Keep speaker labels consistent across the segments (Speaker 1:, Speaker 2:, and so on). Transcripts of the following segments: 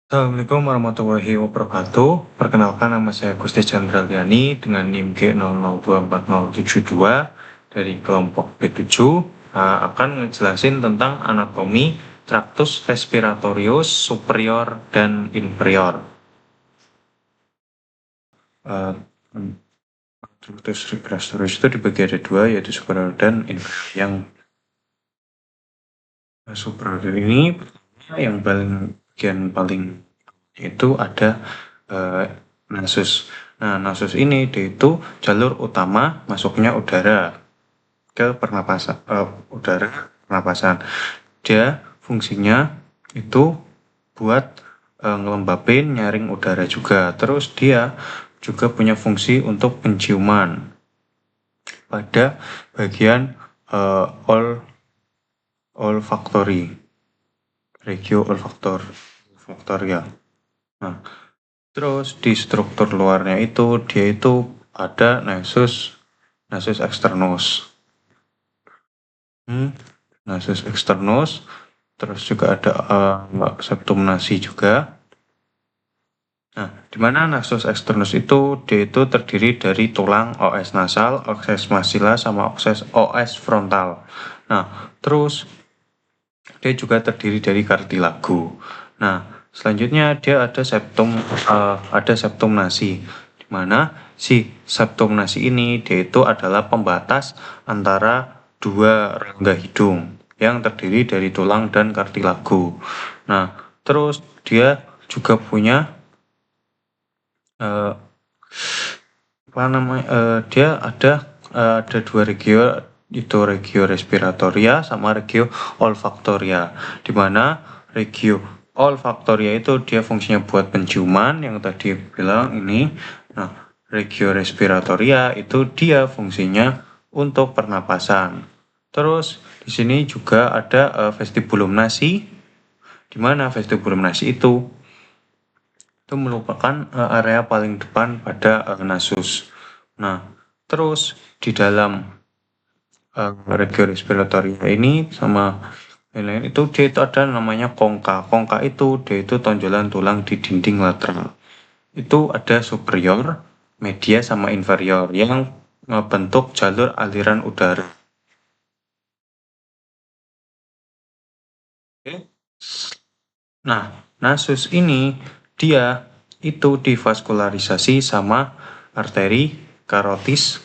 Speaker 1: Assalamualaikum warahmatullahi wabarakatuh. Perkenalkan, nama saya Gusti Chandraliani dengan NIM G002472 dari kelompok B7, akan ngejelasin tentang anatomi traktus respiratorius superior dan inferior. Traktus respiratorius itu dibagi ada dua, yaitu superior dan inferior. Yang superior ini yang bagian paling itu ada nasus. Nah, nasus ini dia itu jalur utama masuknya udara ke pernapasan, udara pernapasan. Dia fungsinya itu buat ngelembabin, nyaring udara juga. Terus dia juga punya fungsi untuk penciuman pada bagian olfactory, regio olfactoria. Nah, terus di struktur luarnya itu dia itu ada nasus externus. Nasus externus, terus juga ada septum nasi juga. Nah, di mana nasus externus itu dia itu terdiri dari tulang os nasal, os maxilla sama os frontal. Nah, terus dia juga terdiri dari kartilago. Nah, selanjutnya dia ada septum nasi, di mana si septum nasi ini dia itu adalah pembatas antara dua rongga hidung yang terdiri dari tulang dan kartilago. Nah, terus dia juga punya dia ada dua regio, itu regio respiratoria sama regio olfactoria, di mana regio olfactoria itu dia fungsinya buat penciuman yang tadi bilang ini. Nah, regio respiratoria itu dia fungsinya untuk pernapasan. Terus di sini juga ada vestibulum nasi, di mana vestibulum nasi itu merupakan area paling depan pada nasus. Nah, terus di dalam regio respiratoria ini sama lain-lain itu dia itu ada namanya kongka. Kongka itu dia itu tonjolan tulang di dinding lateral. Itu ada superior, media sama inferior yang membentuk jalur aliran udara. Oke. Nah, nasus ini dia itu divaskularisasi sama arteri karotis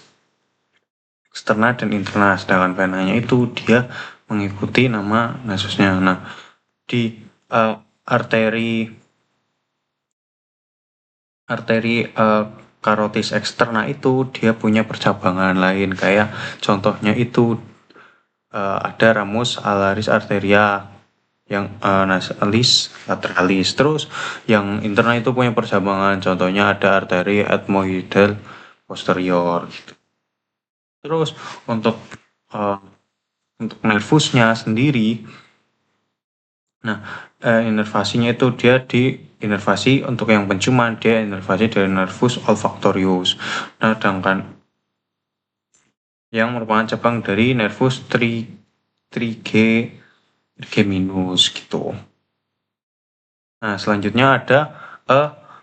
Speaker 1: eksterna dan interna, sedangkan venanya itu dia mengikuti nama nasusnya. Nah, di arteri karotis eksterna itu dia punya percabangan lain, kayak contohnya itu ada ramus alaris arteria yang nasalis lateralis. Terus yang interna itu punya percabangan, contohnya ada arteri ethmoidal posterior gitu. Terus untuk nervusnya sendiri, nah inervasinya itu dia di inervasi untuk yang penciuman, dia inervasi dari nervus olfactorius. Nah, sedangkan yang merupakan cabang dari nervus trigeminus gitu. Nah, selanjutnya ada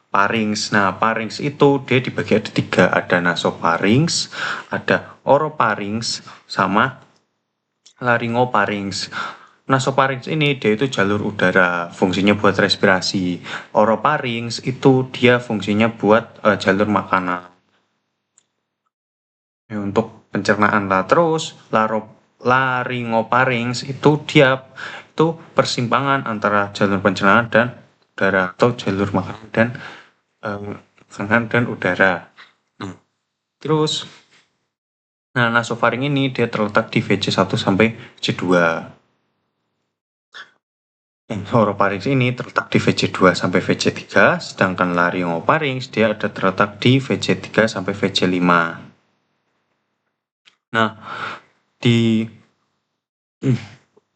Speaker 1: pharynx. Nah, pharynx itu dia dibagi ada 3, ada nasopharynx, ada oropharynx, sama laryngopharynx. Nasopharynx ini dia itu jalur udara, fungsinya buat respirasi. Oropharynx itu dia fungsinya buat jalur makanan, untuk pencernaan lah. Terus laryngopharynx itu dia itu persimpangan antara jalur pencernaan dan udara, atau jalur makanan dan udara. Terus nasopharynx ini dia terletak di VC1 sampai VC2. Oropharynx ini terletak di VC2 sampai VC3, sedangkan laryngopharynx dia ada terletak di VC3 sampai VC5. Nah, di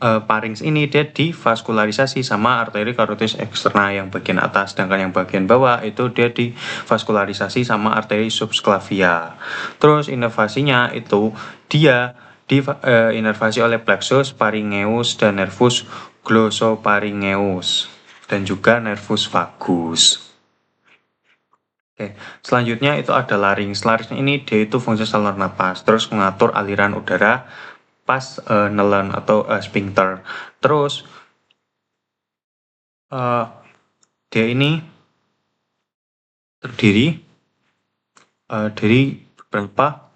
Speaker 1: pharynx ini dia divaskularisasi sama arteri karotis eksterna yang bagian atas, sedangkan yang bagian bawah itu dia divaskularisasi sama arteri subclavia. Terus inervasinya itu dia inervasi oleh plexus pharyngeus dan nervus glossopharyngeus. dan juga nervus vagus. Oke, selanjutnya itu ada larynx. Larynx ini dia itu fungsi saluran napas, terus mengatur aliran udara pas nelen atau sphincter. Terus dia ini terdiri dari beberapa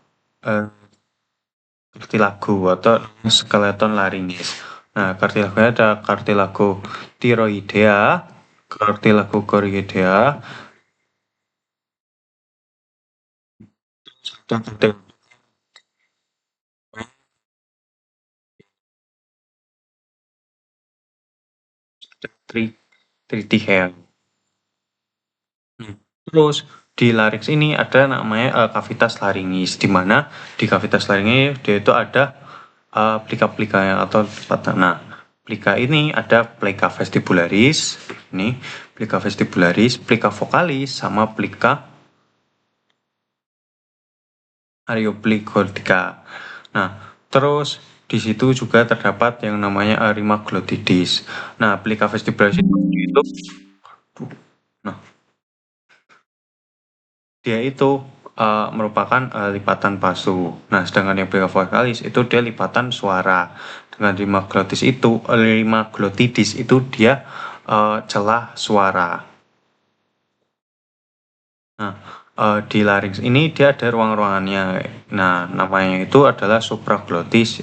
Speaker 1: kartilago atau skeleton laringis. Nah, kartilagonya ada kartilago thyroidea, kartilago chorioidea, dan kartilago triticea. Terus di larynx ini ada namanya kavitas laringis, di mana di kavitas laringis dia itu ada plika-plika atau nah, plika ini ada plika vestibularis, ini plika vestibularis, plika vocalis, sama plika areoplicotica. Nah, terus di situ juga terdapat yang namanya rima glottidis. Nah, plika vestibularis itu nah, dia itu merupakan lipatan pasu. Nah, sedangkan yang plika vocalis itu dia lipatan suara. Dengan rima glottidis itu dia celah suara. Nah, di larynx ini dia ada ruang-ruangannya. Nah, namanya itu adalah supraglottis.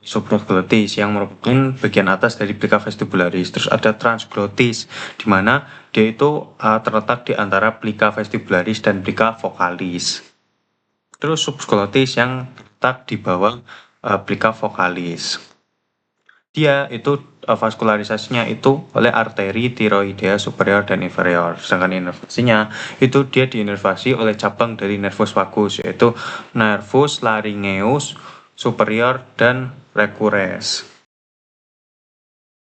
Speaker 1: Supraglottis yang merupakan bagian atas dari plika vestibularis. Terus ada transglottis, di mana dia itu terletak di antara plika vestibularis dan plika vocalis. Terus subglottis yang terletak di bawah plika vocalis. Dia itu vaskularisasinya itu oleh arteri tiroidea superior dan inferior. Sedangkan inervasinya itu dia diinervasi oleh cabang dari nervus vagus, yaitu nervus laryngeus superior dan recurrens.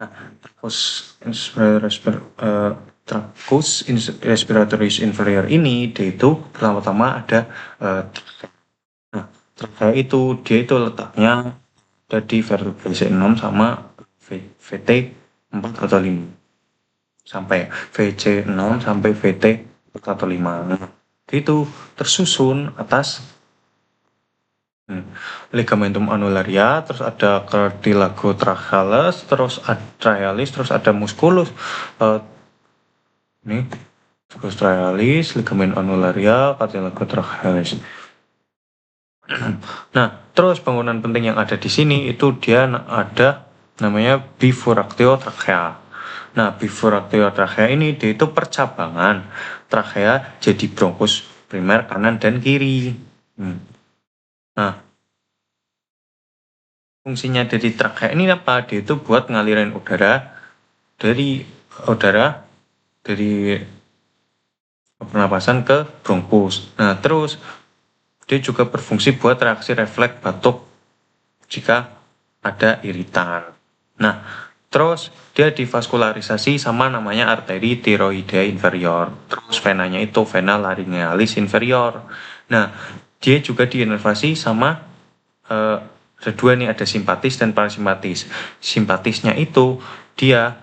Speaker 1: Nah, tracus respiratoris inferior ini dia itu pertama-tama ada trachea itu dia itu letaknya ada di vertebrae 6 sama VT 4 atau 5 sampai VC 6 sampai VT 4 atau 5. Itu tersusun atas ligamentum annularia, terus ada cartilago trachealis, terus ada musculus ini musculus trachealis, ligamen annularia, cartilago trachealis. Nah, terus bangunan penting yang ada di sini itu dia ada namanya bifuractio trachea. Nah, bifuractio trachea ini dia itu percabangan trachea jadi bronkus primer kanan dan kiri. Nah, fungsinya dari trachea ini apa? Dia itu buat ngalirin udara dari pernapasan ke bronkus. Nah, terus dia juga berfungsi buat reaksi refleks batuk jika ada iritan. Nah, terus dia divaskularisasi sama namanya arteri tiroidea inferior. Terus venanya itu vena laryngealis inferior. Nah, dia juga diinervasi sama ada dua nih, ada simpatis dan parasimpatis. Simpatisnya itu dia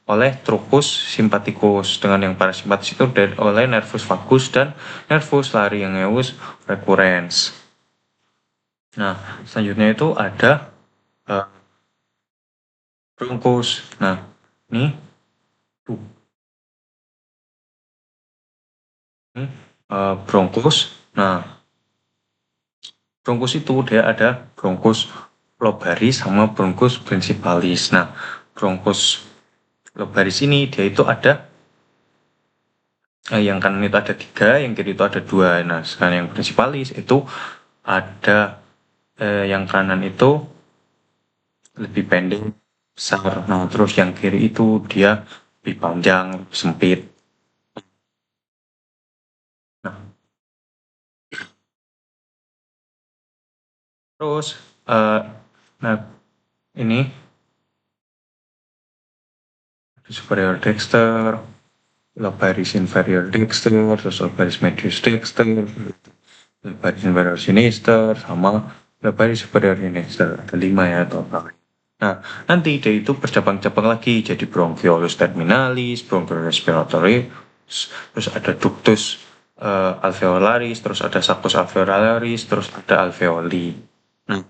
Speaker 1: oleh trucus sympathicus, dengan yang parasimpatis itu oleh nervus vagus dan nervus laryngeus recurrens. Nah, selanjutnya itu ada bronkus. Nah, ini bronkus. Nah, bronkus itu dia ada bronkus lobaris sama bronkus principalis. Nah, bronkus lobaris ini dia itu ada yang kanan itu ada 3, yang kiri itu ada 2. Nah, sekarang yang principalis itu ada yang kanan itu lebih pendek besar. Nah, terus yang kiri itu dia lebih panjang, lebih sempit. Nah, terus nah ini superior dexter, lobaris inferior dexter, terus lobaris medius dexter, lobaris inferior sinister, sama lobaris superior sinister. Ada 5 ya total. Nah, nanti dia itu bercabang-cabang lagi jadi bronchiolus terminalis, bronchiolus respiratory, terus ada ductus alveolaris, terus ada saccus alveolaris, terus ada alveoli. Nah,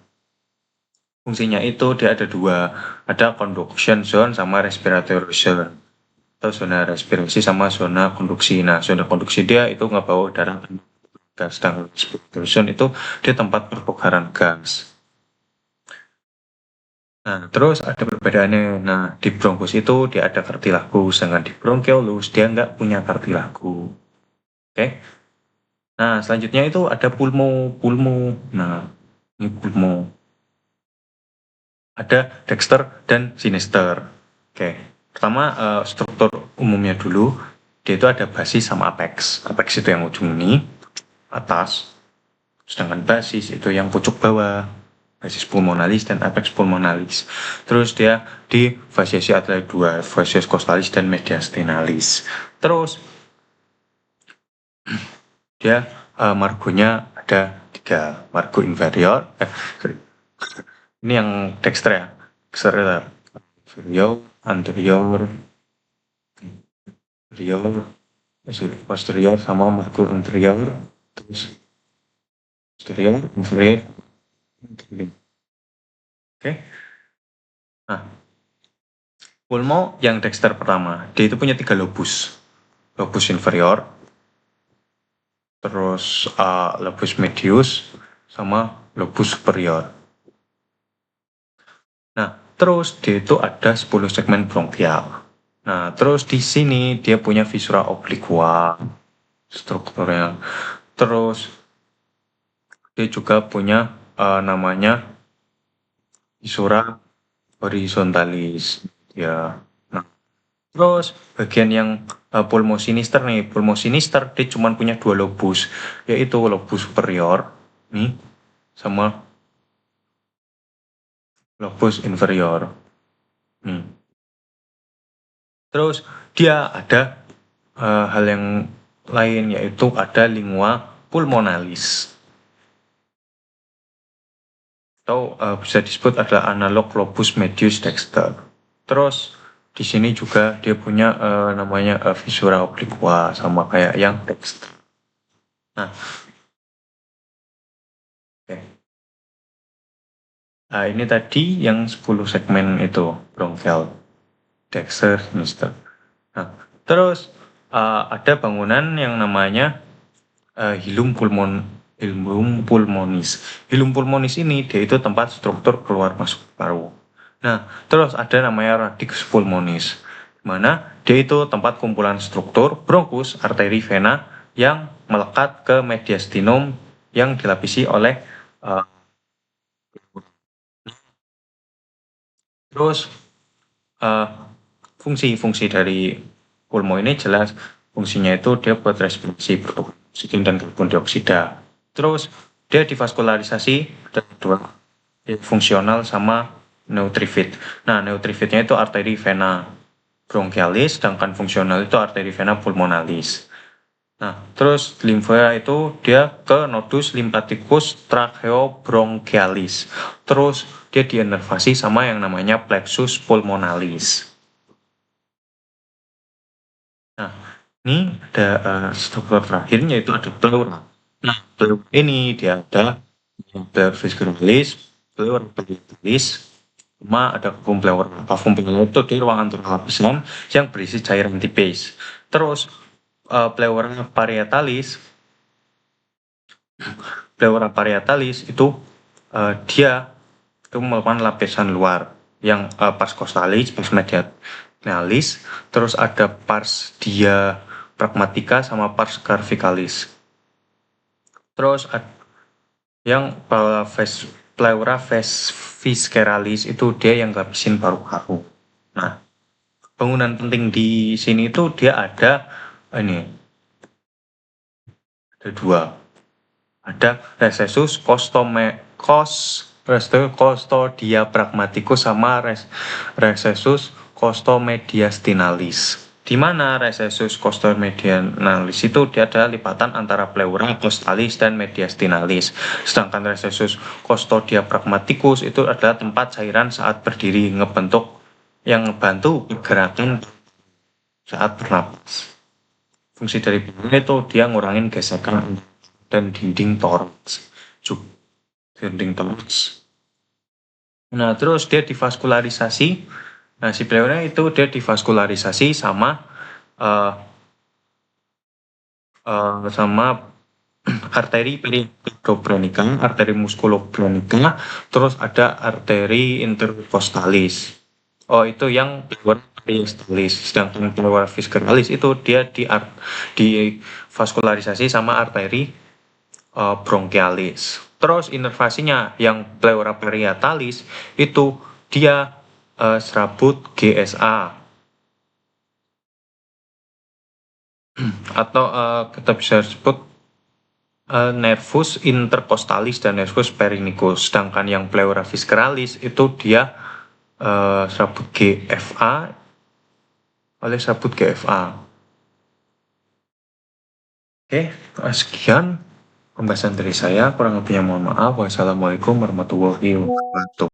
Speaker 1: fungsinya itu dia ada dua, ada conduction zone sama respiratory zone, atau zona respirasi sama zona konduksi. Nah, zona konduksi dia itu nggak bawa udara gas, dan respiratory zone itu dia tempat pertukaran gas. Nah, terus ada perbedaannya. Nah, di bronkus itu dia ada kartilagus, sedangkan di bronchiolus dia nggak punya kartilagus. Oke? Nah, selanjutnya itu ada pulmo. Nah, ini pulmo. Ada dexter dan sinister. Oke. Pertama, struktur umumnya dulu. Dia itu ada basis sama apex. Apex itu yang ujung ini, atas. Sedangkan basis itu yang pucuk bawah. Basis pulmonalis dan apex pulmonalis. Terus dia di fasciae ada dua, fasciae costalis dan mediastinalis. Terus dia margonya ada 3, margo inferior. Ini yang dexter ya. Dexter inferior, anterior, posterior sama margo anterior. Terus posterior, inferior. Oke. Nah, pulmo yang dexter pertama, dia itu punya 3 lobus. Lobus inferior, terus lobus medius, sama lobus superior. Nah, terus dia itu ada 10 segmen bronkial. Nah, terus di sini dia punya viscera obliqua strukturnya. Terus dia juga punya namanya viscera horizontalis ya. Nah, terus bagian yang pulmosinister nih, pulmosinister dia cuma punya 2 lobus, yaitu lobus superior nih sama lobus inferior nih. Terus dia ada hal yang lain, yaitu ada lingua pulmonalis, atau bisa disebut adalah analog lobus medius dexter. Terus di sini juga dia punya namanya viscera obliqua sama kayak yang dexter. Nah, okay. Nah, ini tadi yang 10 segmen itu bronchial, dexter, sinister. Nah, terus ada bangunan yang namanya hilum pulmonis. Hilum pulmonis ini dia itu tempat struktur keluar masuk paru. Nah, terus ada namanya radix pulmonis, mana dia itu tempat kumpulan struktur bronkus, arteri, vena yang melekat ke mediastinum yang dilapisi oleh terus fungsi-fungsi dari pulmo ini jelas. Fungsinya itu dia buat respirasi oksigen dan karbon dioksida. Terus dia divaskularisasi dan dua, fungsional sama neutrifit. Nah, neutrifitnya itu arteri vena bronchialis, sedangkan fungsional itu arteri vena pulmonalis. Nah, terus limfa itu dia ke nodus lymphaticus tracheobronchialis. Terus dia dienervasi sama yang namanya plexus pulmonalis. Nah, ini ada struktur terakhirnya itu ada pleura. Nah, pleura ini dia ada pleura visceralis, pleura parietalis, cuma ada vacuum pleura. Vacuum pleura itu di ruang antara lapisan yang berisi cairan tipis. Terus pleura parietalis itu dia itu merupakan lapisan luar yang pars costalis, pars medialis, terus ada pars diaphragmatica sama pars cervicalis. Terus yang pleura visceralis itu dia yang ngabisin paru-paru. Nah, bangunan penting di sini itu dia ada ini, ada 2. Ada recessus costodiaphragmaticus sama recessus costomediastinalis. di mana recessus costomedianalis itu dia ada lipatan antara pleura costalis dan mediastinalis. Sedangkan recessus custodia pragmaticus itu adalah tempat cairan saat berdiri, ngebentuk yang membantu pergerakan saat bernapas. Fungsi dari pleura itu dia ngurangin gesekan dan dinding toraks. Dinding toraks. Nah, terus dia divaskularisasi. Nah, si pleura itu dia divaskularisasi sama sama arteri pericardoprenica, arteri musculoprenica, terus ada arteri intercostalis. Oh, itu yang pleura diastalis. Sedangkan pleura visceralis itu dia divaskularisasi sama arteri bronchialis. Terus inervasinya yang pleura parietalis itu dia serabut GSA atau kita bisa sebut nervus intercostalis dan nervus perinicus. Sedangkan yang pleura visceralis itu dia serabut GFA oleh serabut GFA. Oke, sekian pembahasan dari saya. Kurang lebihnya mohon maaf. Wassalamualaikum warahmatullahi wabarakatuh.